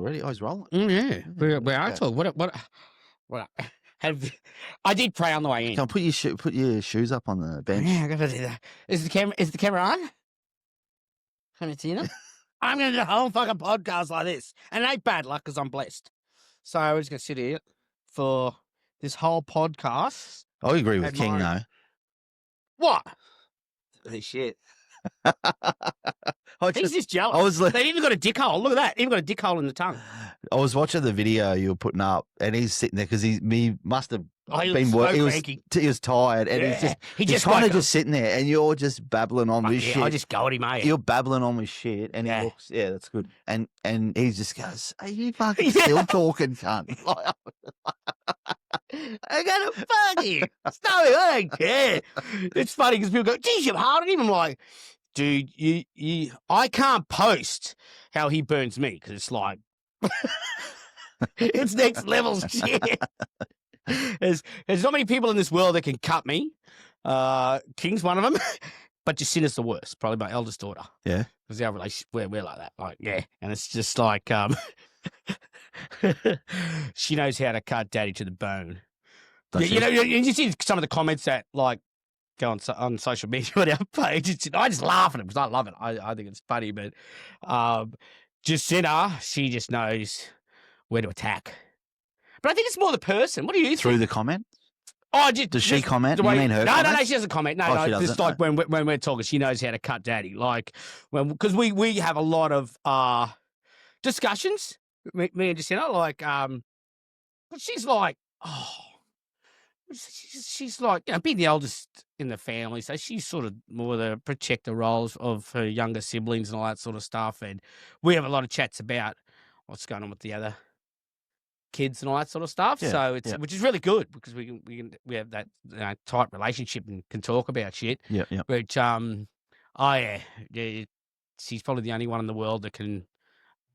already. Oh, he's rolling. Yeah. We're actually, what I did pray on the way in. Come put your shoes up on the bench. Yeah, I gotta do that. Is the camera on? Can you see them? I'm gonna do a whole fucking podcast like this. And it ain't bad luck because I'm blessed. So we're just gonna sit here for this whole podcast. I agree with King though. What? Holy shit. He's just jealous. They've even got a dick hole. Look at that. Even got a dick hole in the tongue. I was watching the video you were putting up, and he's sitting there because he must have been working. He was tired, and he's kind of just sitting there, and you're just babbling on with shit. I just go at him, mate. You're babbling on with shit, and he looks, that's good. And he just goes, "Are you fucking still talking, cunt?" I gotta fuck you. Stop it. I don't care. It's funny because people go, "Geez, you're hard on him." I'm like, dude, I can't post how he burns me because it's like, it's next level shit. There's not many people in this world that can cut me. King's one of them, but Jacinta's the worst. Probably my eldest daughter. Yeah, because our relationship, we're like that. Like, yeah, and it's just like, she knows how to cut daddy to the bone. You see some of the comments that like go on social media on our page. I just laugh at it because I love it. I think it's funny, but Jacinta, she just knows where to attack. But I think it's more the person. What do you think? Through the comment? Oh, does she comment? You mean her? No, she doesn't comment. No, she doesn't. Just like when we're talking, she knows how to cut daddy. Like because we have a lot of discussions. Me and Jacinta, like, but she's like, she's like, being the eldest in the family, so she's sort of more the protector roles of her younger siblings and all that sort of stuff. And we have a lot of chats about what's going on with the other kids and all that sort of stuff. Yeah, so it's which is really good because we have that tight relationship and can talk about shit. Yeah. But she's probably the only one in the world that can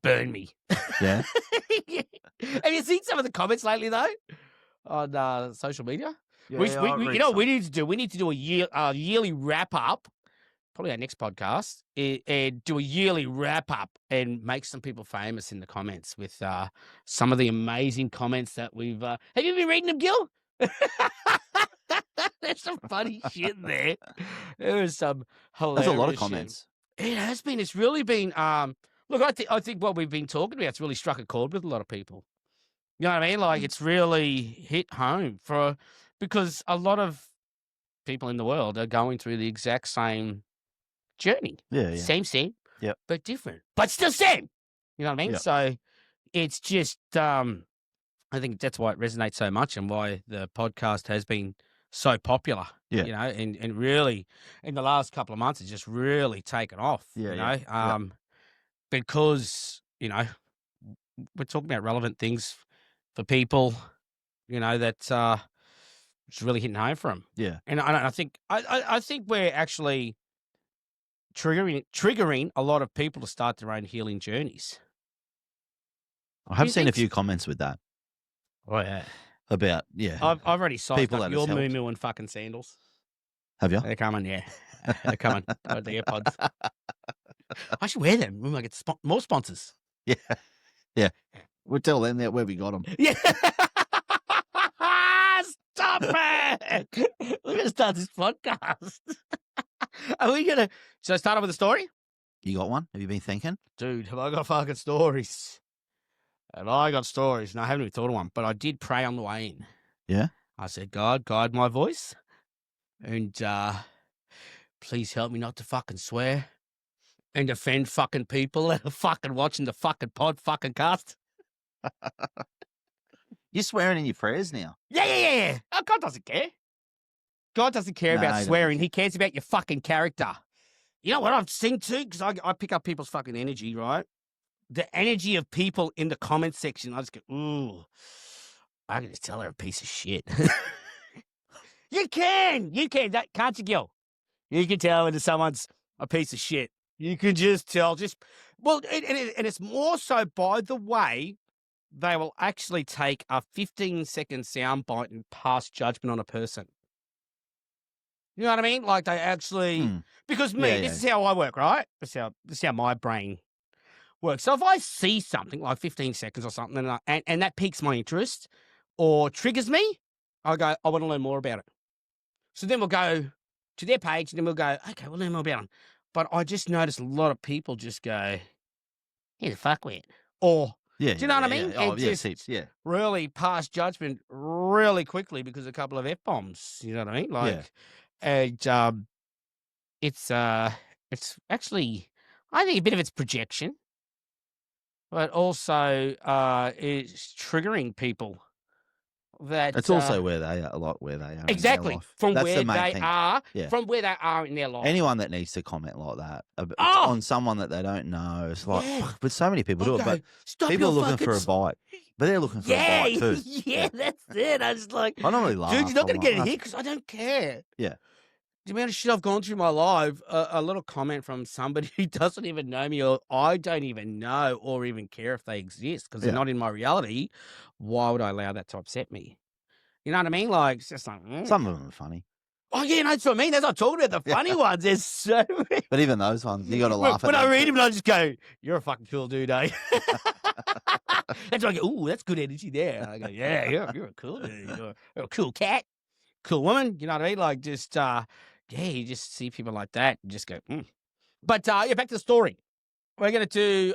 burn me. Yeah. Have you seen some of the comments lately though on social media? Yeah, you know what we need to do? We need to do a yearly wrap up, probably our next podcast, and do a yearly wrap up and make some people famous in the comments with some of the amazing comments that we've. Have you been reading them, Gil? There's some funny shit in there. There was some hilarious. There's a lot of comments. Shit. It has been. It's really been. Look, I think what we've been talking about has really struck a chord with a lot of people. You know what I mean? Like it's really hit home because a lot of people in the world are going through the exact same journey. Yeah. Same, yep, but different, but still same. You know what I mean? Yep. So it's just, I think that's why it resonates so much and why the podcast has been so popular. Yeah. You know, and really in the last couple of months, it's just really taken off. Yeah. You know, because you know we're talking about relevant things for people. You know that's it's really hitting home for them. Yeah, and I think we're actually triggering a lot of people to start their own healing journeys. I have seen a few comments with that. Oh yeah, about I've already sized people up your moo and fucking sandals. Have you? They're coming, yeah. They're coming. The AirPods. I should wear them. We might get more sponsors. Yeah. We'll tell them that where we got them. Yeah. Stop it! We're gonna start this podcast. Are we gonna? Should I start off with a story? You got one? Have you been thinking? Dude, have I got fucking stories? And I got stories, and I haven't even thought of one, but I did pray on the way in. Yeah? I said, God, guide my voice, and please help me not to fucking swear and offend fucking people that are fucking watching the fucking pod fucking cast. You're swearing in your prayers now. Yeah. Oh, God doesn't care. God doesn't care about swearing. He cares about your fucking character. You know what I've seen too? Because I pick up people's fucking energy, right? The energy of people in the comment section. I just go, ooh, I can just tell they're a piece of shit. You can. Can't you, Gil? You can tell when someone's a piece of shit. You can just tell. And it's more so by the way they will actually take a 15-second soundbite and pass judgment on a person. You know what I mean? Like they actually, because me, this is how I work, right? This is how my brain works. So if I see something like 15 seconds or something and that piques my interest or triggers me, I go, I want to learn more about it. So then we'll go to their page and then we'll go, okay, we'll learn more about them. But I just notice a lot of people just go, "He's a fuckwit," or do you know what I mean? Oh, And yeah, just heaps, yeah. really pass judgment really quickly because of a couple of F-bombs. You know what I mean? Like, and it's actually, I think a bit of it's projection, but also it's triggering people. It's also where they are, a lot where they are. Exactly. In their life. From That's where the main they thing. are, Yeah. from where they are in their life. Anyone that needs to comment like that on someone that they don't know, it's like, fuck, but so many people do it. But people are looking for a bite. But they're looking for a bite too. Yeah, that's it. I just like, I normally laugh. dude, you're not going to get it like, here because I don't care. Yeah. The amount of shit I've gone through my life, a little comment from somebody who doesn't even know me or I don't even know or even care if they exist because they're not in my reality. Why would I allow that to upset me? You know what I mean? Like, it's just like... Some of them are funny. Oh, yeah, no, that's what I mean. That's what I'm talking about. The funny ones. There's so many. But even those ones, you got to laugh at when them. I read them, I just go, you're a fucking cool dude, eh? That's why I go, ooh, that's good energy there. I go, yeah, you're a cool dude. You're a cool cat, cool woman. You know what I mean? Like, just, you just see people like that and just go, But, yeah, back to the story. We're going to do,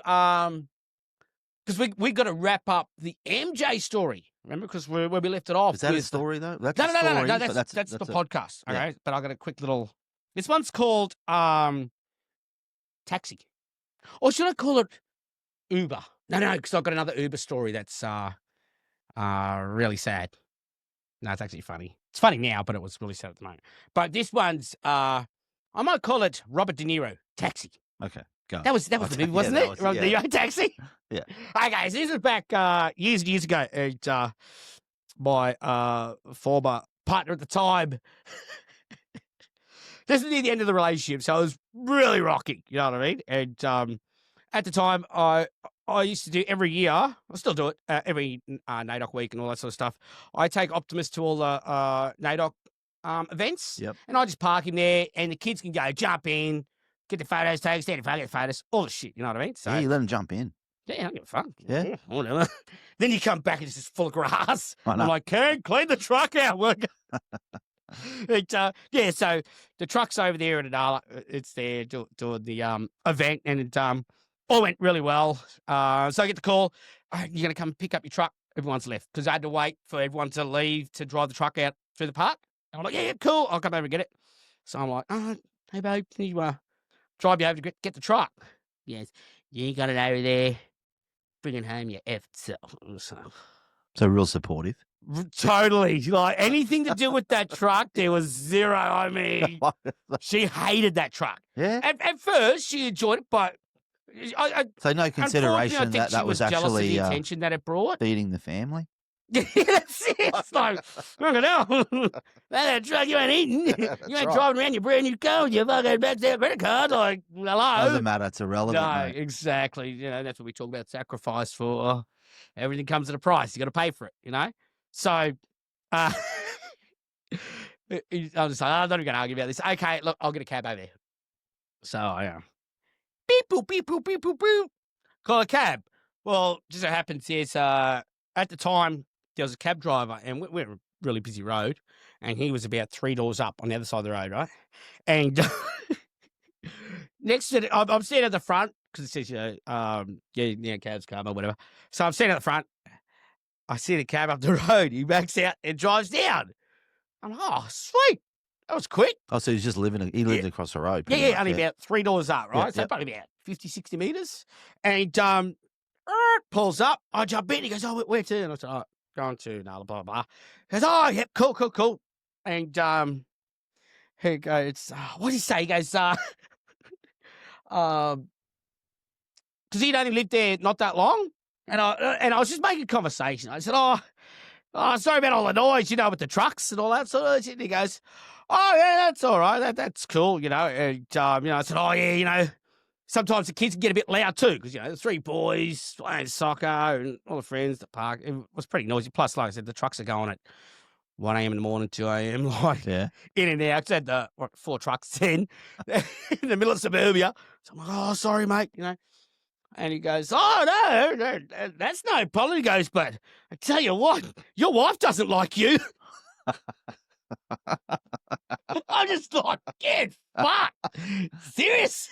because we got to wrap up the MJ story. Remember, because where we left it off. Is that a story, though? That's no, that's the podcast. All right. But I got a quick little, this one's called Taxi. Or should I call it Uber? No, because I've got another Uber story that's really sad. No, it's actually funny. It's funny now, but it was really sad at the moment. But this one's, I might call it Robert De Niro, Taxi. Okay, go. That was the movie, wasn't it? Robert De Niro, Taxi? Yeah. Okay, so this was back years and years ago. And my former partner at the time, this was near the end of the relationship, so it was really rocky, you know what I mean? And at the time, I used to do every year, I still do it, every NAIDOC week and all that sort of stuff. I take Optimus to all the NAIDOC events, and I just park him there, and the kids can go jump in, get the photos taken, stand in front, get the photos, all the shit, you know what I mean? So, yeah, you let them jump in. Yeah, I don't give a fuck. Yeah. Whatever. Then you come back and it's just full of grass. Oh, no. I'm like, Karen, clean the truck out. Yeah, so the truck's over there at Adala. It's there doing the event, and it all went really well. So I get the call, you're going to come pick up your truck. Everyone's left because I had to wait for everyone to leave to drive the truck out through the park. And I'm like, yeah, cool. I'll come over and get it. So I'm like, hey, babe, can you drive you over to get the truck? Yes. You got it over there. Bringing home your effed self. So real supportive. Totally. Like anything to do with that truck, there was zero. I mean, she hated that truck. Yeah. At first, she enjoyed it, but so no consideration that was jealous of actually the attention that it brought. Feeding the family. Yeah, that's it. It's like, look at that truck you ain't eating. You ain't driving around your brand new car with your fucking backed out credit card. Like, hello. Doesn't matter. It's irrelevant. No, mate. exactly. You know, that's what we talk about sacrifice for. Everything comes at a price. You got to pay for it, you know? So, I'm just like, I'm not even going to argue about this. Okay, look, I'll get a cab over there. So I beep, boop, beep, boop, beep, boop, boop. Call a cab. Well, just so happens, yes, at the time, there was a cab driver, and we're a really busy road, and he was about 3 doors up on the other side of the road, right? And next to I'm standing at the front because it says, cab's come or whatever. So I'm standing at the front. I see the cab up the road. He backs out and drives down. I'm like, oh, sweet. That was quick. Oh, so he's just lived across the road. Yeah, only about 3 doors up, right? So probably about 50, 60 meters. And pulls up. I jump in. He goes, oh, where to? And I said, oh, going to, blah, blah, blah. He goes, oh, yep, cool. And he goes, what did he say? He goes, because he'd only lived there not that long. And I was just making conversation. I said, oh, sorry about all the noise, with the trucks and all that sort of shit. And he goes, oh, yeah, that's all right. That's cool, And, I said, oh, yeah, sometimes the kids can get a bit loud too because, the 3 boys playing soccer and all the friends at the park. It was pretty noisy. Plus, like I said, the trucks are going at 1 a.m. in the morning, 2 a.m., in and out. I had the 4 trucks in the middle of suburbia. So I'm like, oh, sorry, mate, And he goes, oh, no, that's no problem. He goes, but I tell you what, your wife doesn't like you. I'm just like, get fuck. Serious?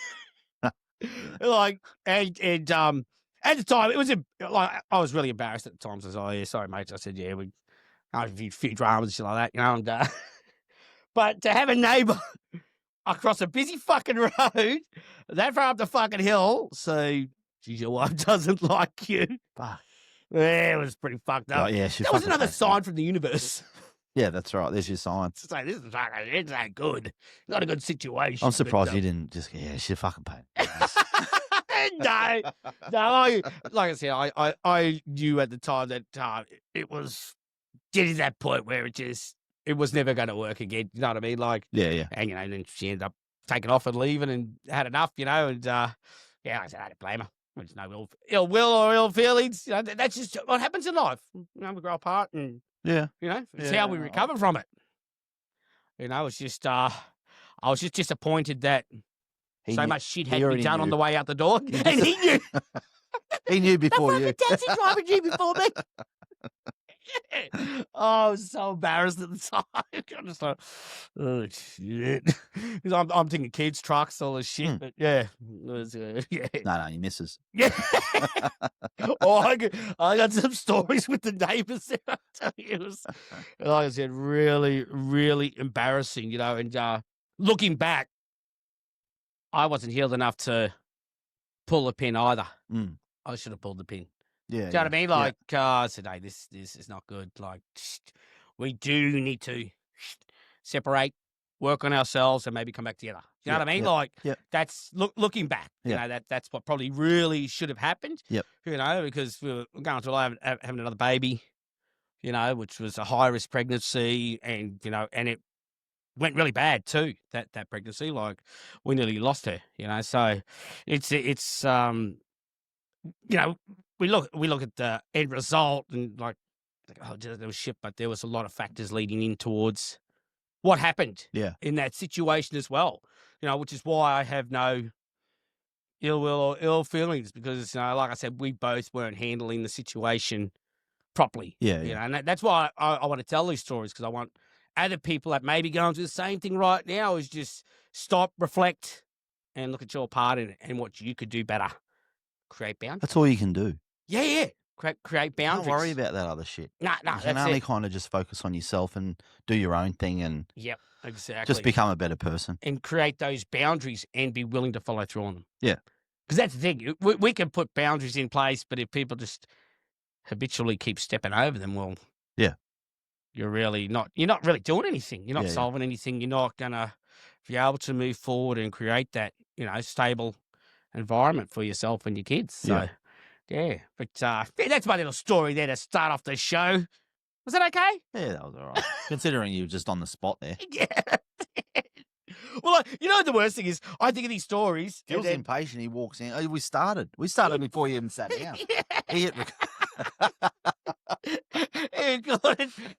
Like, and at the time, it was like I was really embarrassed at the time. So I was like, oh, yeah, sorry, mate. I said, yeah, we had a few dramas and shit like that, you know. And, but to have a neighbour across a busy fucking road, that far up the fucking hill, so, geez, your wife doesn't like you. Fuck. Yeah, it was pretty fucked up. Oh, yeah, that was another sign from the universe. Yeah, that's right. There's your sign. It's like, this is fucking, it's not good. Not a good situation. I'm surprised you didn't just, yeah, she's fucking pain. No, like I said, I knew at the time that it was getting to that point where it was never going to work again. You know what I mean? Like, yeah. And, and then she ended up taking off and leaving and had enough, and, yeah, I said, I don't blame her. There's no ill will or ill feelings. You know, that's just what happens in life. You know, we grow apart and, it's how we recover from it. You know, it's just, I was just disappointed that much shit had to be done on the way out the door. And he knew. He knew before you. The taxi driver knew before me. Oh, I was so embarrassed at the time. I'm just like, oh, shit. Because I'm thinking kids, trucks, all this shit. But yeah. It was, yeah. No, he misses. Yeah. I got some stories with the neighbours there. I tell you, it was, like I said, really, really embarrassing, you know. And looking back, I wasn't healed enough to pull the pin either. I should have pulled the pin. Yeah. Do you know what I mean? Like, I said, hey, this is not good. Like, we do need to separate, work on ourselves, and maybe come back together. You know what I mean? Like, that's looking back. You know, that's what probably really should have happened. Yep. You know, because we were going through having another baby, you know, which was a high risk pregnancy, and you know, and it went really bad too. That pregnancy, like, we nearly lost her. You know, so it's you know. We look at the end result and like, oh, there was shit, but there was a lot of factors leading in towards what happened in that situation as well. You know, which is why I have no ill will or ill feelings, because, you know, like I said, we both weren't handling the situation properly. Yeah. You know, and that's why I want to tell these stories, because I want other people that may be going through the same thing right now is just stop, reflect, and look at your part in it and what you could do better. Create boundaries. That's all you can do. Yeah. Create boundaries. Don't worry about that other shit. No, you can only kind of just focus on yourself and do your own thing and exactly. Just become a better person. And create those boundaries and be willing to follow through on them. Yeah. Because that's the thing. We can put boundaries in place, but if people just habitually keep stepping over them, well, you're not really doing anything. You're not solving anything. You're not going to be able to move forward and create that, you know, stable environment for yourself and your kids. So, but that's my little story there to start off the show. Was that okay? Yeah, that was all right. Considering you were just on the spot there. Yeah. Well, you know what the worst thing is? I think of these stories. He was impatient. He walks in. We started before you even sat down. He hit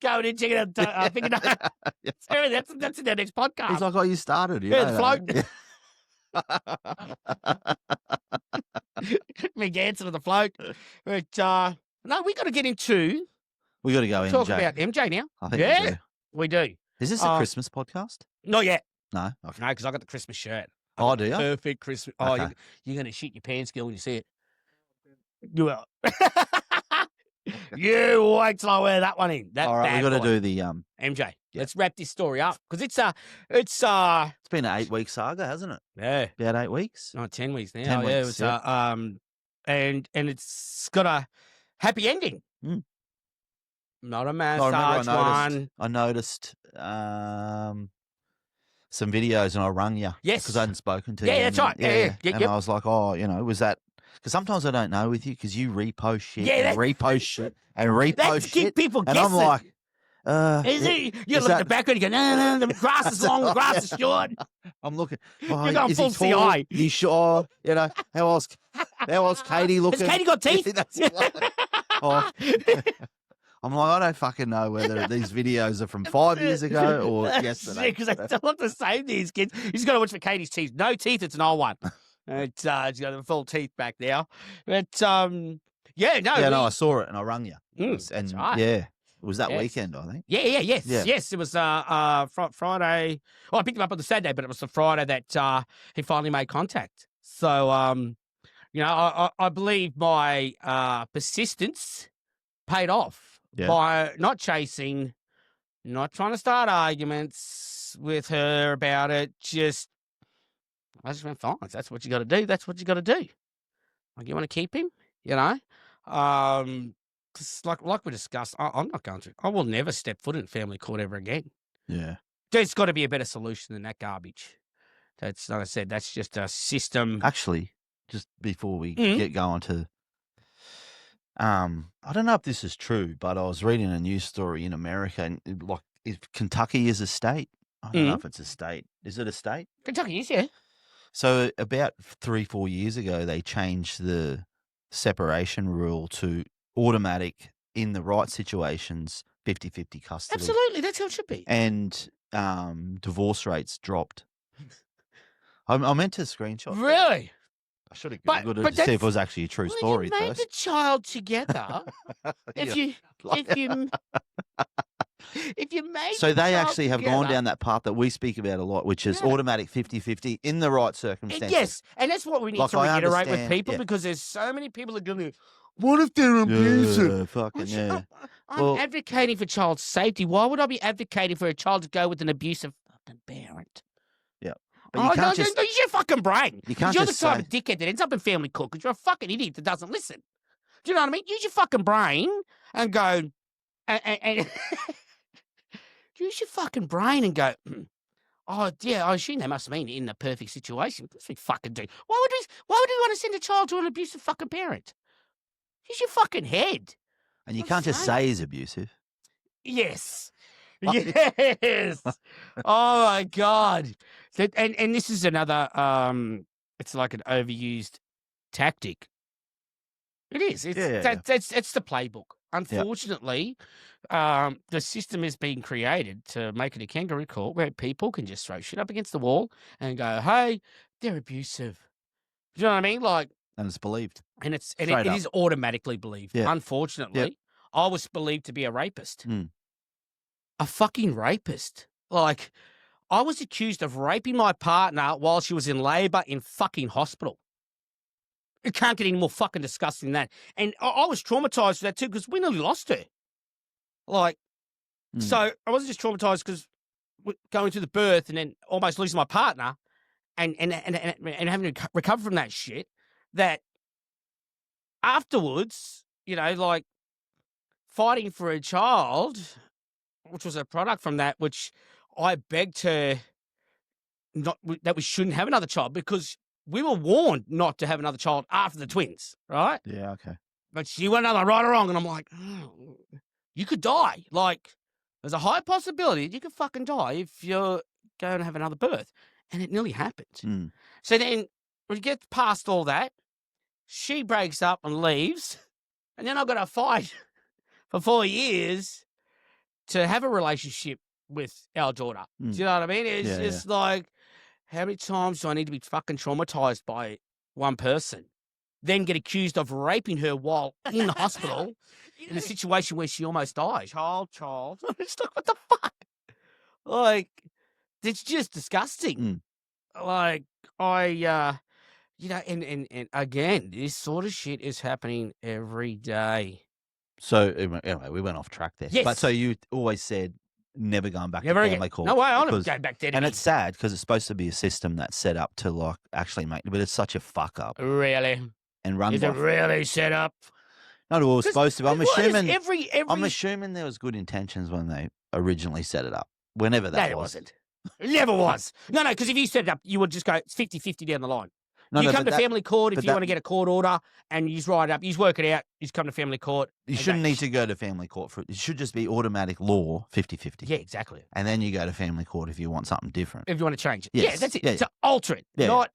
going in, checking out. I think that's in their next podcast. He's like, oh, you started. The float. Me answer to the float. But no, we got to get into. We got to go talk MJ. About MJ now. I think we do. Is this a Christmas podcast? Not yet. No? Okay. No, because I got the Christmas shirt. Oh, do you? Perfect Christmas. Oh, okay. You're going to shit your pants, girl, when you see it. You will. You wait till I wear that one in. All right, we got to do the MJ. Yeah. Let's wrap this story up, because it's been an 8-week saga, hasn't it? Yeah, about 8 weeks. No, 10 weeks now. 10 weeks, it was and it's got a happy ending. Not a massage one. I noticed some videos and I rung you. Yes, because I hadn't spoken to you. Yeah, that's right. Yeah. And I was like, oh, you know, was that? Because sometimes I don't know with you, because you repost shit and repost shit and repost shit. Keep people and guessing. I'm like, you look at the background, you go, no, the grass is long, the grass is short. I'm looking. You're going full CI. You sure? You know, how else Katie looking? Has Katie got teeth? I'm like, I don't fucking know whether these videos are from 5 years ago or yesterday. Because they don't look the same, these kids. You just got to watch for Katie's teeth. No teeth, it's an old one. It's got the full teeth back now. But yeah, no. Yeah, no, I saw it and I rung you. That's right. Yeah, it was that Yes. weekend, I think. Yes. It was Friday. Well, I picked him up on the Saturday, but it was the Friday that he finally made contact. So I believe my persistence paid off by not chasing, not trying to start arguments with her about it. I just went, fine. That's what you got to do. That's what you got to do. Like, you want to keep him, 'cause like we discussed, I'm not going to. I will never step foot in family court ever again. Yeah. There's got to be a better solution than that garbage. That's, like I said, that's just a system. Actually, just before we get going to, I don't know if this is true, but I was reading a news story in America, and if Kentucky is a state. I don't know if it's a state. Is it a state? Kentucky is, yeah. So about 3-4 years ago, they changed the separation rule to automatic in the right situations, 50-50 custody. Absolutely, that's how it should be. And divorce rates dropped. I meant to screenshot. Really? I should have Googled it to see if it was actually a true story. You made first. the child together. If you made so they actually have together, gone down that path that we speak about a lot, which is automatic 50-50 in the right circumstances. Yes, and that's what we need to reiterate with people because there's so many people that are going to, what if they're abusive? I'm advocating for child safety. Why would I be advocating for a child to go with an abusive fucking parent? Yeah. But you can't just use your fucking brain. You can't you're just the type of dickhead that ends up in family court because you're a fucking idiot that doesn't listen. Do you know what I mean? Use your fucking brain and go and use your fucking brain and go, oh, yeah, I assume they must mean in the perfect situation. That's what we fucking do. Why would we want to send a child to an abusive fucking parent? Use your fucking head. And you can't just say he's abusive. Yes. Yes. Oh, my God. And this is another, it's like an overused tactic. It is. It's the playbook. Unfortunately, the system is being created to make it a kangaroo court where people can just throw shit up against the wall and go, hey, they're abusive. Do you know what I mean? And it's believed. And it is automatically believed. Yeah. Unfortunately, I was believed to be a rapist. A fucking rapist. I was accused of raping my partner while she was in labor in fucking hospital. It can't get any more fucking disgusting than that. And I was traumatized for that too because we nearly lost her. So I wasn't just traumatized because going through the birth and then almost losing my partner and having to recover from that shit, that afterwards, fighting for a child, which was a product from that, which I begged her that we shouldn't have another child because we were warned not to have another child after the twins, right? Yeah, okay. But she went another right or wrong, and I'm like, oh, you could die. There's a high possibility that you could fucking die if you're going to have another birth. And it nearly happened. So then we get past all that. She breaks up and leaves. And then I've got to fight for 4 years to have a relationship with our daughter. Do you know what I mean? It's just like, how many times do I need to be fucking traumatized by one person? Then get accused of raping her while in the hospital in a situation where she almost died. Child. It's like, what the fuck? It's just disgusting. And again, this sort of shit is happening every day. So anyway, we went off track there. Yes. But so you always said never going back Never to again. family court. No way, I'll never go back there. And it's sad because it's supposed to be a system that's set up to actually make, but it's such a fuck up. Really? And runs Is it really set up? Not all supposed to. I'm assuming. Every... I'm assuming there was good intentions when they originally set it up. Whenever that was. No, it wasn't. It never was. No, because if you set it up, you would just go, it's 50-50 down the line. You come to family court if you want to get a court order and you just write it up. You just work it out. You just come to family court. You shouldn't need to go to family court for it. It should just be automatic law, 50-50. Yeah, exactly. And then you go to family court if you want something different. If you want to change it. Yes. Yeah, that's it. Yeah, to alter it. Not,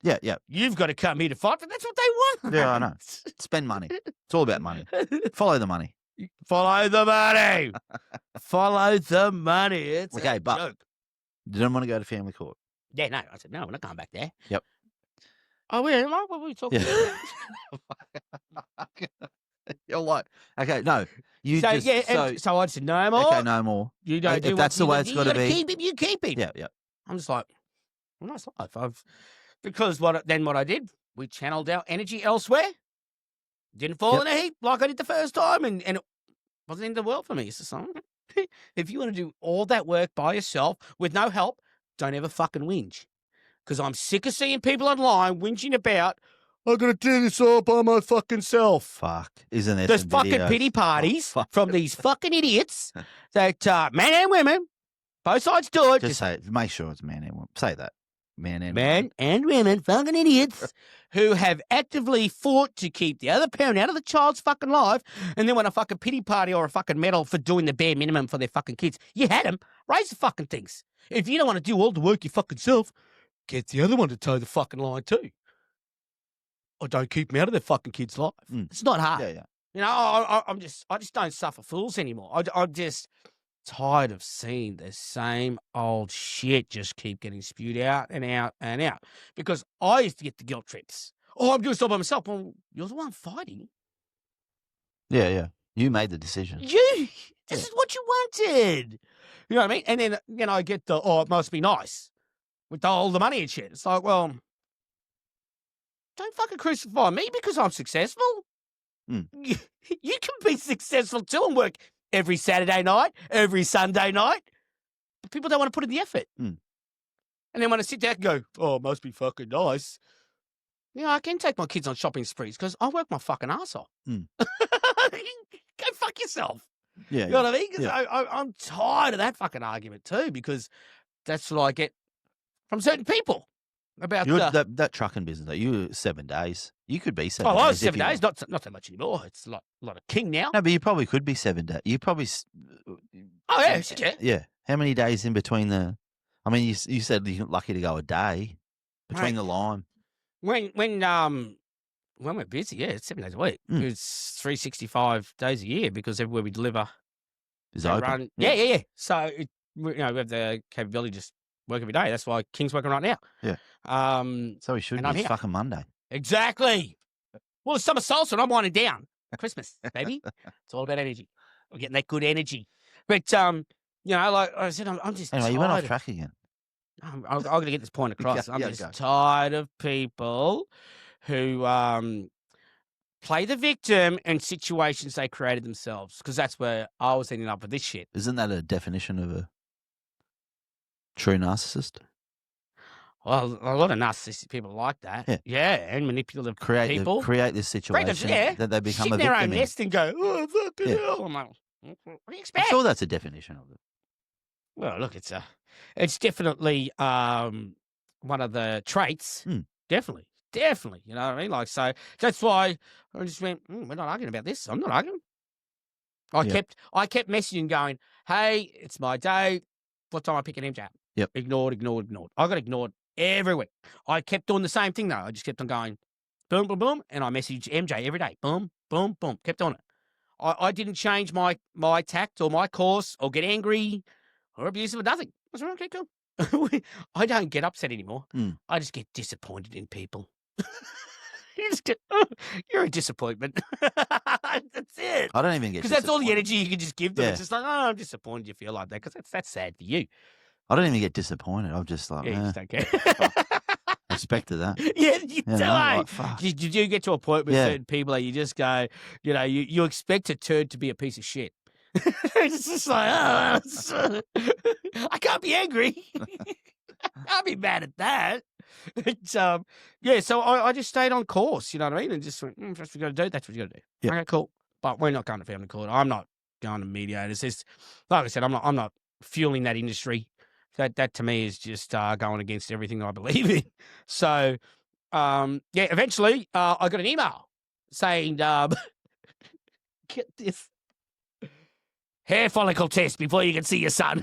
you've got to come here to fight, but that's what they want. Yeah, I know. Spend money. It's all about money. Follow the money. Follow the money. Follow the money. It's a joke. Didn't want to go to family court. Yeah, no. I said, no, we're not going back there. Yep. Oh, yeah, what were we talking about? You're like, okay, no. You so, just, yeah, so I said, no more. Okay, no more. You don't do if that's the way it's got to be. Keep him, you keep him. Yeah, yeah. I'm just like, well, nice life. Because what I did, we channeled our energy elsewhere. Didn't fall in a heap like I did the first time, and it wasn't the end of the world for me. It's just like, if you want to do all that work by yourself with no help, don't ever fucking whinge. Because I'm sick of seeing people online whinging about, I got to do this all by my fucking self. Fuck. Isn't there There's some fucking videos? pity parties from these fucking idiots that men and women, both sides do it. Just say it. Make sure it's man and woman. Say that. Man and women, fucking idiots, who have actively fought to keep the other parent out of the child's fucking life, and then want a fucking pity party or a fucking medal for doing the bare minimum for their fucking kids. You had them. Raise the fucking things. If you don't want to do all the work your fucking self, get the other one to toe the fucking line too. Or don't keep them out of their fucking kid's life. It's not hard. Yeah, yeah. You know, I just don't suffer fools anymore. I'm just tired of seeing the same old shit just keep getting spewed out and out and out. Because I used to get the guilt trips. Oh, I'm doing stuff by myself. Well, you're the one fighting. Yeah, yeah. You made the decision. This is what you wanted. You know what I mean? And then, I get the, it must be nice with all the money and shit. It's like, well, don't fucking crucify me because I'm successful. You can be successful too and work every Saturday night, every Sunday night. But people don't want to put in the effort. And then when I sit down and go, oh, it must be fucking nice. Yeah, I can take my kids on shopping sprees because I work my fucking ass off. Go fuck yourself. Yeah, you know what I mean? I'm tired of that fucking argument too because that's what I get from certain people. About that trucking business, though, you were 7 days. You could be 7 days. Oh, I was 7 days, not so much anymore. It's a lot of king now. No, but you probably could be 7 days. You probably. Oh yeah, yeah. How many days in between the? I mean, you said you're lucky to go a day between the line. When we're busy, yeah, it's 7 days a week. It's 365 days a year because everywhere we deliver is open. Yeah. So we have the capability to just work every day. That's why King's working right now. Yeah. So we should. It's fucking Monday. Exactly. Well, it's summer solstice and I'm winding down. Christmas, baby. It's all about energy. We're getting that good energy. But like I said, I'm just anyway. Tired. You went off track again. I'm going to get this point across. I'm just tired of people who play the victim in situations they created themselves. Because that's where I was ending up with this shit. Isn't that a definition of a true narcissist? Well, a lot of narcissistic people like that. Yeah, and manipulative people. Create this situation that they become a victim in their own nest and go, oh, fucking hell. I'm like, what do you expect? I'm sure that's a definition of it. Well, look, it's definitely one of the traits. Definitely. You know what I mean? Like, so that's why I just went, we're not arguing about this. I'm not arguing. I kept messaging going, hey, it's my day. What time I pick an MJ up? Yep. Ignored. I got ignored every week. I kept doing the same thing, though. I just kept on going, boom, boom, boom, and I messaged MJ every day. Boom, boom, boom. Kept on it. I didn't change my tact or my course or get angry or abusive or nothing. I was like, okay, cool. I don't get upset anymore. I just get disappointed in people. You're a disappointment. That's it. I don't even get because that's all the energy you can just give them. Yeah. It's just like, oh, I'm disappointed you feel like that because that's sad for you. I don't even get disappointed. I'm just like, you just don't care. Expected that. Yeah, you do. Like, you do get to a point with certain people that you just go, you expect a turd to be a piece of shit. It's just like, I can't be angry. I'll be mad at that. So I just stayed on course, you know what I mean? And just went, that's what you got to do. That's what you got to do. Yep. Okay, cool. But we're not going to family court. I'm not going to mediators. It's, like I said, I'm not fueling that industry. That to me is just going against everything I believe in. So, eventually I got an email saying, get this, hair follicle test before you can see your son.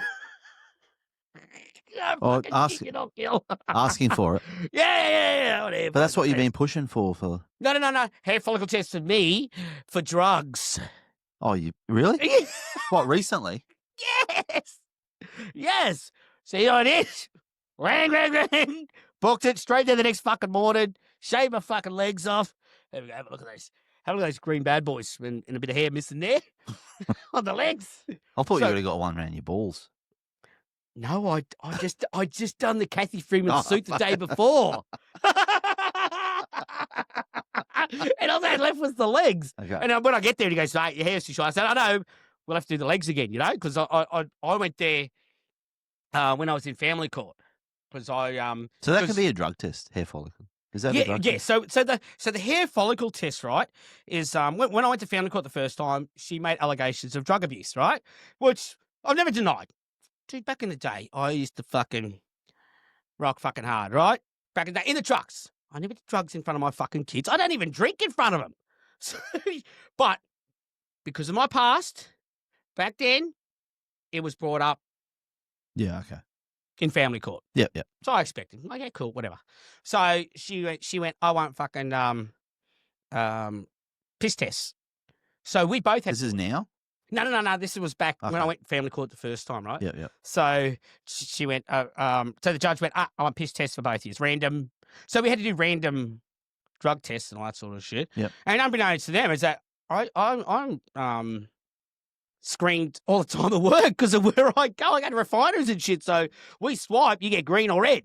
Asking for it. Yeah. Whatever. But that's what you've been pushing for. No. Hair follicle test for me for drugs. Oh, you really? What, recently? Yes. See how it is? Ring. Booked it straight there the next fucking morning. shave my fucking legs off. There we go. Have a look at those. Have a look at those green bad boys and a bit of hair missing there on the legs. I thought you would have got one around your balls. No, I just done the Kathy Freeman suit the day before. And all I had left was the legs. Okay. And when I get there, he goes, "Mate, your hair's too short." I said, "I know. We'll have to do the legs again, because I went there when I was in family court because I So that could be a drug test, hair follicle. Is that a drug test? So the hair follicle test, right, is when I went to family court the first time, she made allegations of drug abuse, right, which I've never denied. Dude, back in the day, I used to fucking rock fucking hard, right? Back in the day, in the trucks. I never did drugs in front of my fucking kids. I don't even drink in front of them. So, but because of my past, back then, it was brought up Yeah, okay. in family court. Yep. So I expected, okay, cool, whatever. So she went, I want fucking piss tests. So we both had. This is now? No. This was back when I Okay. went to family court the first time, right? Yep. So she went, so the judge went, I want piss tests for both of you. It's random. So we had to do random drug tests and all that sort of shit. Yep. And unbeknownst to them is that I'm screened all the time at work because of where I go. I go to refiners and shit. So we swipe, you get green or red.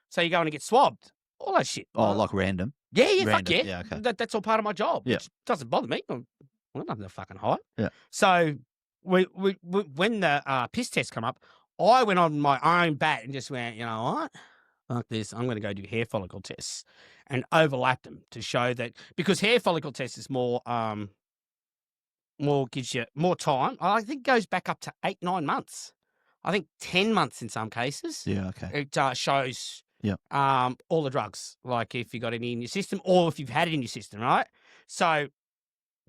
So you go in and get swabbed. All that shit. Oh, like random? Yeah, fuck Random. yeah. Yeah, okay. That's all part of my job. Yeah. Which doesn't bother me. I'm nothing to fucking hide. Yeah. So we when the piss test come up, I went on my own bat and just went, you know what? Like this, I'm going to go do hair follicle tests and overlap them to show that, because hair follicle test is more gives you more time. I think it goes back up to 8-9 months. I think 10 months in some cases. Yeah, okay. It shows Yep. all the drugs, like if you got any in your system or if you've had it in your system, right? So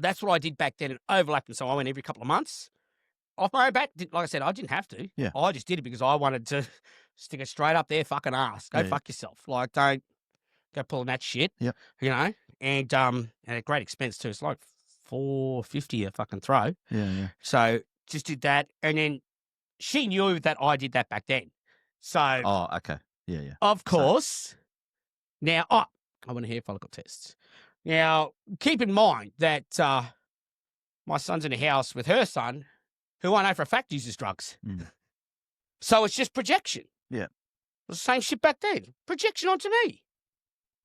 that's what I did back then and overlapped them. So I went every couple of months off my own bat. Like I said, I didn't have to. Yeah. I just did it because I wanted to stick it straight up there fucking ass. Go Yeah. fuck yourself. Like, don't go pulling that shit. Yep. And at great expense too. It's like $450 a fucking throw. Yeah. So just did that. And then she knew that I did that back then. So Oh, okay. Yeah. of course, now, I want to hair follicle tests. Now, keep in mind that my son's in a house with her son, who I know for a fact uses drugs. Mm. So it's just projection. Yeah. It was the same shit back then. Projection onto me.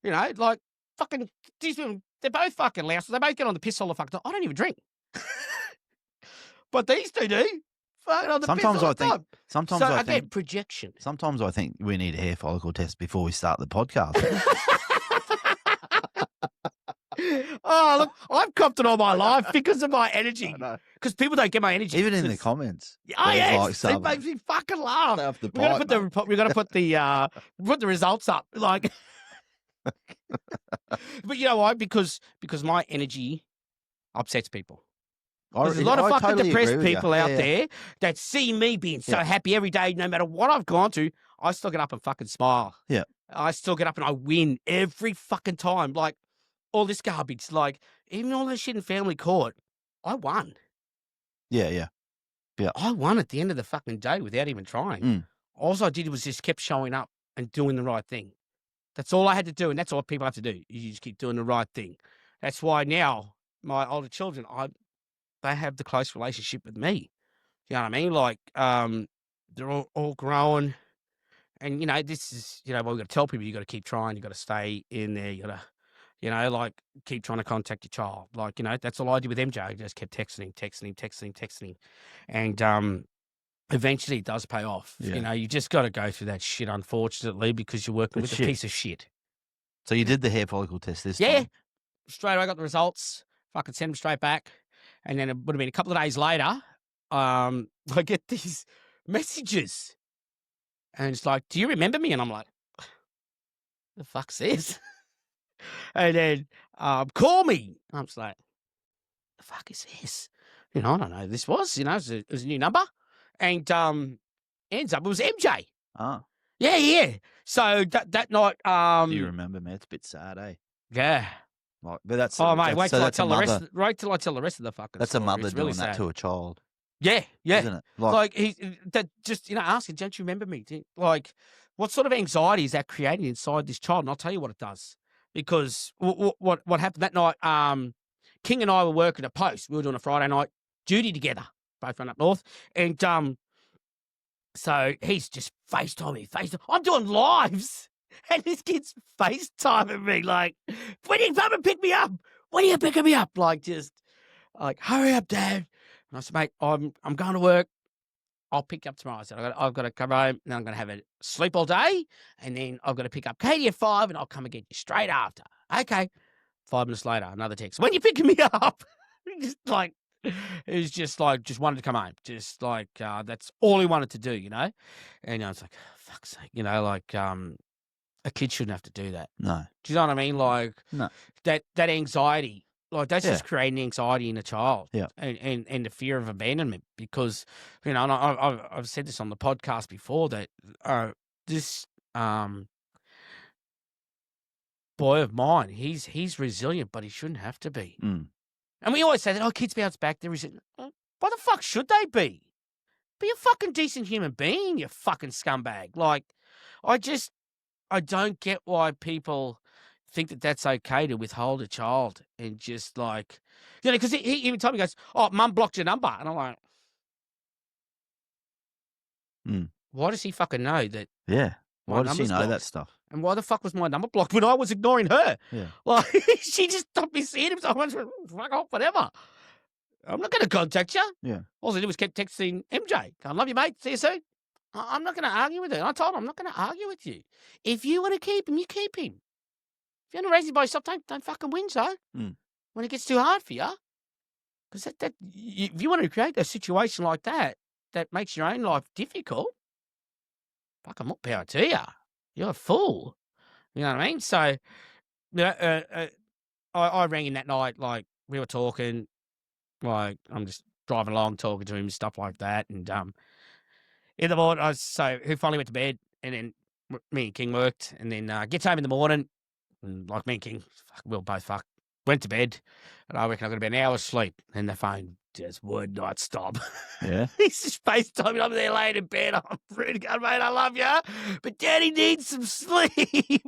Like fucking, these women, they're both fucking louse. They both get on the piss all the fucking time. I don't even drink. But these two do. Fucking on the piss all the time. Sometimes So I again, think projection. sometimes I think we need a hair follicle test before we start the podcast. Oh, look, I've copped it all my life because of my energy. Because people don't get my energy. Even in the comments. Oh, there's yes. like It some- makes me fucking laugh. They have to We're gonna bite, put the results up. Like, but you know why? Because my energy upsets people. There's a lot of fucking totally agree depressed with you. people out Yeah. there that see me being so Yeah. happy every day, no matter what I've gone to. I still get up and fucking smile. Yeah. I still get up and I win every fucking time. Like all this garbage, like even all that shit in family court, I won. Yeah. I won at the end of the fucking day without even trying. Mm. All I did was just kept showing up and doing the right thing. That's all I had to do, and that's all people have to do. You just keep doing the right thing. That's why now my older children, they have the close relationship with me. You know what I mean? Like, they're all growing, and this is what we got to tell people. You got to keep trying. You got to stay in there. You got to, like, keep trying to contact your child. Like, that's all I did with MJ. I just kept texting him, and eventually it does pay off. Yeah. You just got to go through that shit, unfortunately, because you're working It's with shit. a piece of shit. So you did the hair follicle test this Yeah. time? Straight away, I got the results. Fucking sent them straight back. And then it would have been a couple of days later, I get these messages. And it's like, do you remember me? And I'm like, the fuck's this? And then, call me. I'm just like, the fuck is this? I don't know who this was. It was a new number. And ends up, it was MJ. Ah. Yeah. So that night. Do you remember, man? It's a bit sad, eh? Yeah. Like, but that's Oh, mate, wait till I that's a tell the rest. mother- Wait till I tell the rest of the fucking That's story. a mother It's really doing that sad. to a child, Yeah. isn't it? Like just asking, don't you remember me? Like, what sort of anxiety is that creating inside this child? And I'll tell you what it does. because what happened that night, King and I were working a post. We were doing a Friday night duty together, both run up north. And so he's just FaceTiming. I'm doing lives. And this kid's FaceTiming me like, when are you coming pick me up? When are you picking me up? Like, just like, hurry up, Dad. And I said, mate, I'm going to work. I'll pick you up tomorrow. I said, I've got to come home, and I'm going to have a sleep all day, and then I've got to pick up Katie at 5, and I'll come and get you straight after. Okay. 5 minutes later, another text. When you picking me up? Just like, it was just like, just wanted to come home. Just like, that's all he wanted to do, you know? And I was like, fuck's sake, you know, like, a kid shouldn't have to do that. No. Do you know what I mean? Like, no. that anxiety, like, that's just creating anxiety in a child. Yeah. And the fear of abandonment, because, you know, and I've said this on the podcast before, that this boy of mine, he's resilient, but he shouldn't have to be. Mm. And we always say that, kids bounce back. They're resilient. Why the fuck should they be? Be a fucking decent human being, you fucking scumbag. Like, I don't get why people think that that's okay to withhold a child and just like, you know, because he even told me, he goes, oh, Mum blocked your number. And I'm like, why does he fucking know that? Yeah. Why does he know that stuff? And why the fuck was my number blocked when I was ignoring her? Yeah. Like, she just stopped me seeing him. So I went, fuck off, whatever. I'm not going to contact you. Yeah. All I did was keep texting MJ. I love you, mate. See you soon. I'm not going to argue with her. And I told her, I'm not going to argue with you. If you want to keep him, you keep him. If you want to raise him by yourself, don't fucking whinge, though. When it gets too hard for you. Because if you want to create a situation like that makes your own life difficult, fucking more power to you. You're a fool. You know what I mean? So, I rang him that night, like, we were talking, like, I'm just driving along, talking to him, stuff like that. And in the morning, he finally went to bed, and then me and King worked, and then gets home in the morning, and like me and King, we'll both went to bed, and I reckon I got about an hour's sleep, and the phone just would not stop. Yeah. He's just FaceTiming. I'm there laying in bed. I'm really good, mate. I love you, but Daddy needs some sleep.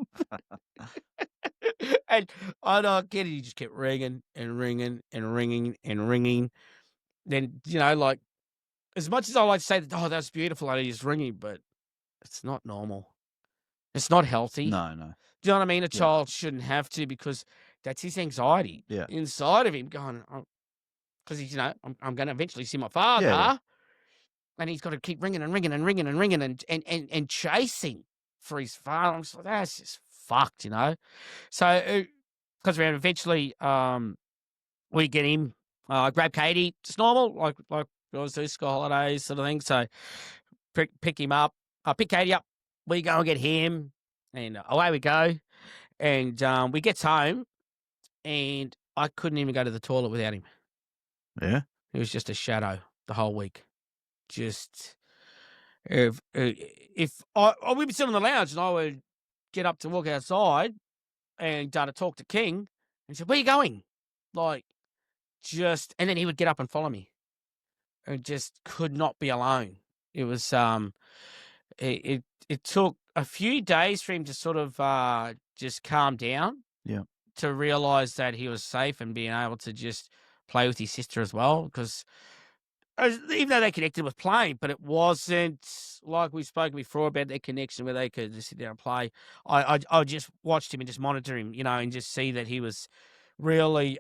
And I don't get it. He just kept ringing and ringing and ringing and ringing. Then, you know, like, as much as I like to say that, that's beautiful, and he's ringing, but it's not normal. It's not healthy. No. Do you know what I mean? A child shouldn't have to, because that's his anxiety inside of him going, because he's, you know, I'm going to eventually see my father, and he's got to keep ringing and ringing and ringing and ringing and chasing for his father. I'm just like, that's just fucked, you know? So, because we eventually, we get him, grab Katie, just normal, like we always do, school holidays sort of thing. So, pick him up, pick Katie up, we go and get him, and away we go. And we gets home, and I couldn't even go to the toilet without him. Yeah. He was just a shadow the whole week. Just, if we'd be sitting in the lounge, and I would get up to walk outside and to talk to King, and he said, where you going? Like, and then he would get up and follow me, and just could not be alone. It was, it took a few days for him to sort of just calm down. Yeah. To realize that he was safe and being able to just play with his sister as well. Because even though they connected with playing, but it wasn't like we've spoken before about their connection where they could just sit there and play. I just watched him and just monitor him, you know, and just see that he was really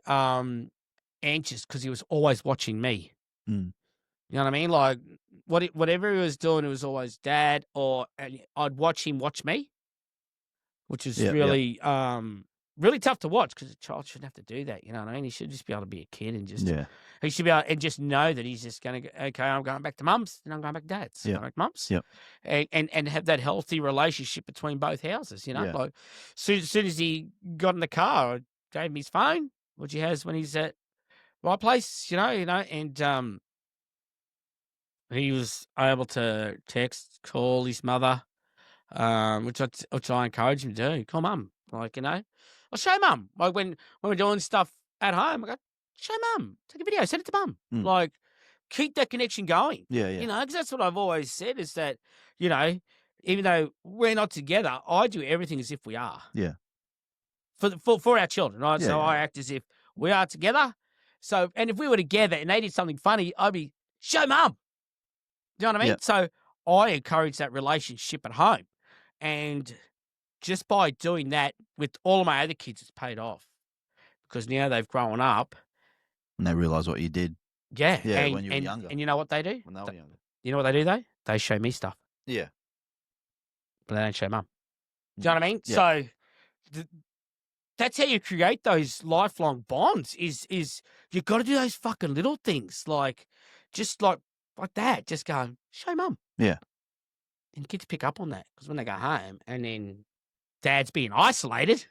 anxious because he was always watching me. Mm. You know what I mean? Like, whatever he was doing, it was always Dad, and I'd watch him watch me, which is really really tough to watch, because a child shouldn't have to do that. You know what I mean? He should just be able to be a kid and just he should be able and just know that he's just going to go, okay, I'm going back to Mum's, and I'm going back to Dad's. Yeah. Going back to Mum's. Yeah. And have that healthy relationship between both houses. You know, like soon as he got in the car, I gave him his phone, which he has when he's at my place. You know, and he was able to text, call his mother, which I encourage him to do. Call Mum, like, you know. I'll show Mum. Like, when we're doing stuff at home, I go, show Mum. Take a video, send it to Mum. Like, keep that connection going. Yeah. You know, because that's what I've always said, is that, you know, even though we're not together, I do everything as if we are. Yeah. for our children, right? Yeah, So yeah. I act as if we are together. So, and if we were together and they did something funny, I'd be, show mum. Do you know what I mean? Yeah. So I encourage that relationship at home. And just by doing that with all of my other kids, it's paid off. Because now they've grown up. And they realise what you did. Yeah. Yeah, when you were younger. And you know what they do? When they were younger. You know what they do, though? They show me stuff. Yeah. But they don't show mum. Do you know what I mean? Yeah. So that's how you create those lifelong bonds is you got to do those fucking little things. Like, just like that. Just go, show mum. Yeah. And kids pick up on that because when they go home and then dad's being isolated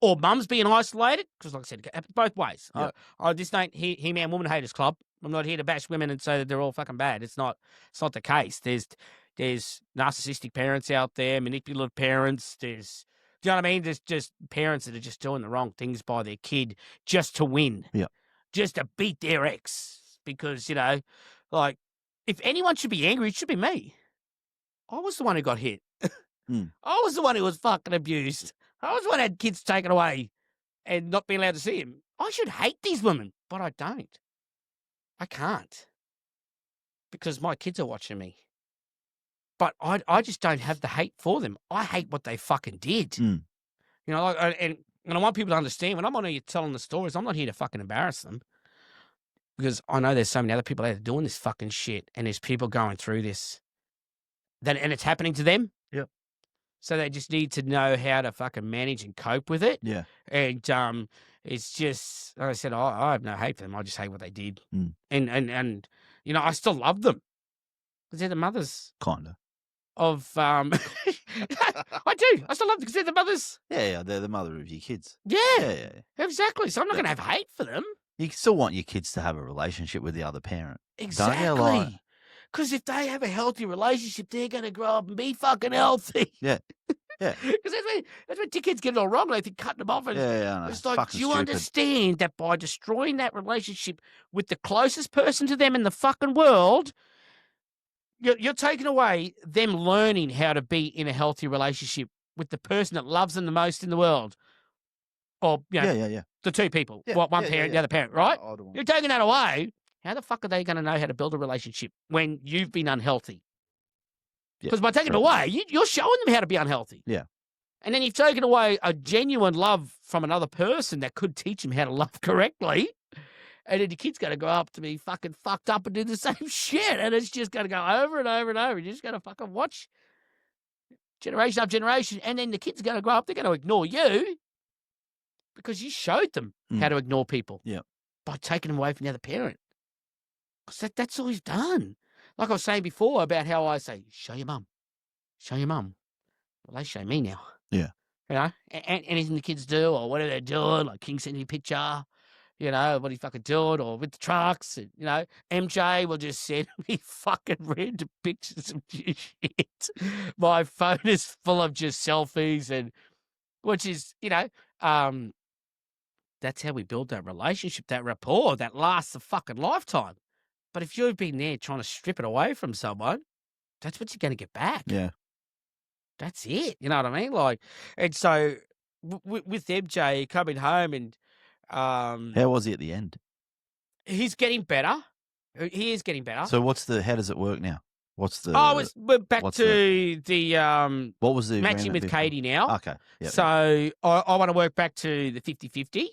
or mum's being isolated, because like I said, it happens both ways. Yeah. I just don't He-Man Woman Haters Club. I'm not here to bash women and say that they're all fucking bad. It's not the case. There's narcissistic parents out there, manipulative parents. Do you know what I mean? There's just parents that are just doing the wrong things by their kid just to win. Yeah. Just to beat their ex. Because, like, if anyone should be angry, it should be me. I was the one who got hit. I was the one who was fucking abused. I was the one who had kids taken away and not being allowed to see him. I should hate these women, but I don't. I can't. Because my kids are watching me. But I just don't have the hate for them. I hate what they fucking did. And I want people to understand, when I'm on here telling the stories, I'm not here to fucking embarrass them. Because I know there's so many other people out there doing this fucking shit, and there's people going through this. And it's happening to them. Yep. So they just need to know how to fucking manage and cope with it. Yeah. And it's just, like I said, I have no hate for them. I just hate what they did. And I still love them. Because they're the mothers. Kind of. Of I do. I still love them because they're the mothers. Yeah, they're the mother of your kids. Yeah. Exactly. So I'm not going to have hate for them. You still want your kids to have a relationship with the other parent. Exactly. Because if they have a healthy relationship, they're going to grow up and be fucking healthy. Yeah. Yeah. Because that's when kids get it all wrong. They think cutting them off. And it's like, do you understand that by destroying that relationship with the closest person to them in the fucking world, you're taking away them learning how to be in a healthy relationship with the person that loves them the most in the world. Or, the two people. Yeah, One parent, the other parent, right? One. You're taking that away. How the fuck are they going to know how to build a relationship when you've been unhealthy? Because by taking it away, you're showing them how to be unhealthy. Yeah. And then you've taken away a genuine love from another person that could teach them how to love correctly. And then the kid's going to grow up to be fucking fucked up and do the same shit. And it's just going to go over and over and over. You're just going to fucking watch generation after generation. And then the kid's going to grow up, they're going to ignore you because you showed them how to ignore people. Yeah. By taking them away from the other parent. Because that's all you've done. Like I was saying before about how I say, show your mum. Show your mum. Well, they show me now. Yeah. And anything the kids do or whatever they're doing, like King sent me a picture, what he fucking doing, or with the trucks, MJ will just send me fucking random pictures of shit. My phone is full of just selfies which is, that's how we build that relationship, that rapport that lasts a fucking lifetime. But if you've been there trying to strip it away from someone, that's what you're going to get back. Yeah. That's it. You know what I mean? Like, and so with MJ coming home and how was he at the end? He's getting better. He is getting better. So how does it work now? What's the? We're back to the what was the matching with Katie now? Okay. Yep, so I want to work back to the 50-50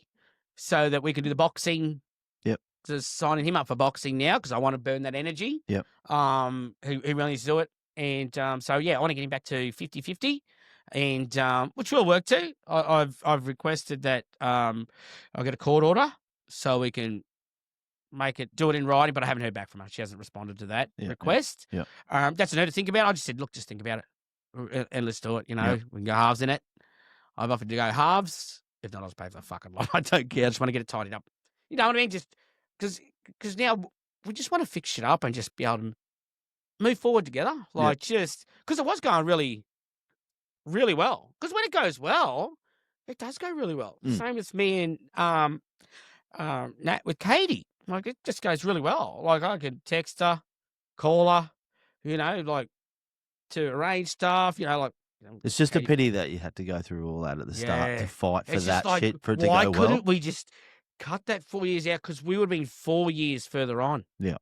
so that we can do the boxing. Yep. Just signing him up for boxing now because I want to burn that energy. Yep. He really needs to do it. And I want to get him back to 50-50 and which will work too. I've requested that I'll get a court order so we can do it in writing, but I haven't heard back from her. She hasn't responded to that request. Yeah. That's on her to think about. I just said, look, just think about it and let's do it. We can go halves in it. I've offered to go halves. If not, I'll just pay for the fucking lot. I don't care. I just want to get it tidied up. You know what I mean? Just because now we just want to fix shit up and just be able to move forward together. Like just because it was going really, really well. Because when it goes well, it does go really well. Same as me and Nat with Katie. Like it just goes really well. Like I can text her, call her, like to arrange stuff. Like It's just a pity that you had to go through all that at the start to fight for It's that just like, shit for it to why go couldn't well. we just cut that 4 years out? Because we would have been 4 years further on. Yeah.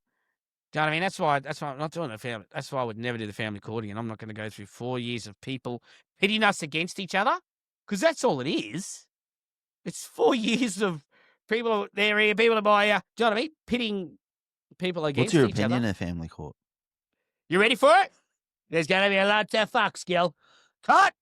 Do you know what I mean? That's why I'm not doing the family. That's why I would never do the family courting, and I'm not going to go through 4 years of people pitting us against each other, because that's all it is. It's 4 years of people there here, people to buy you. Do you know what I mean? Pitting people against each other. What's your opinion of family court? You ready for it? There's going to be a lot of fucks, Gil. Cut!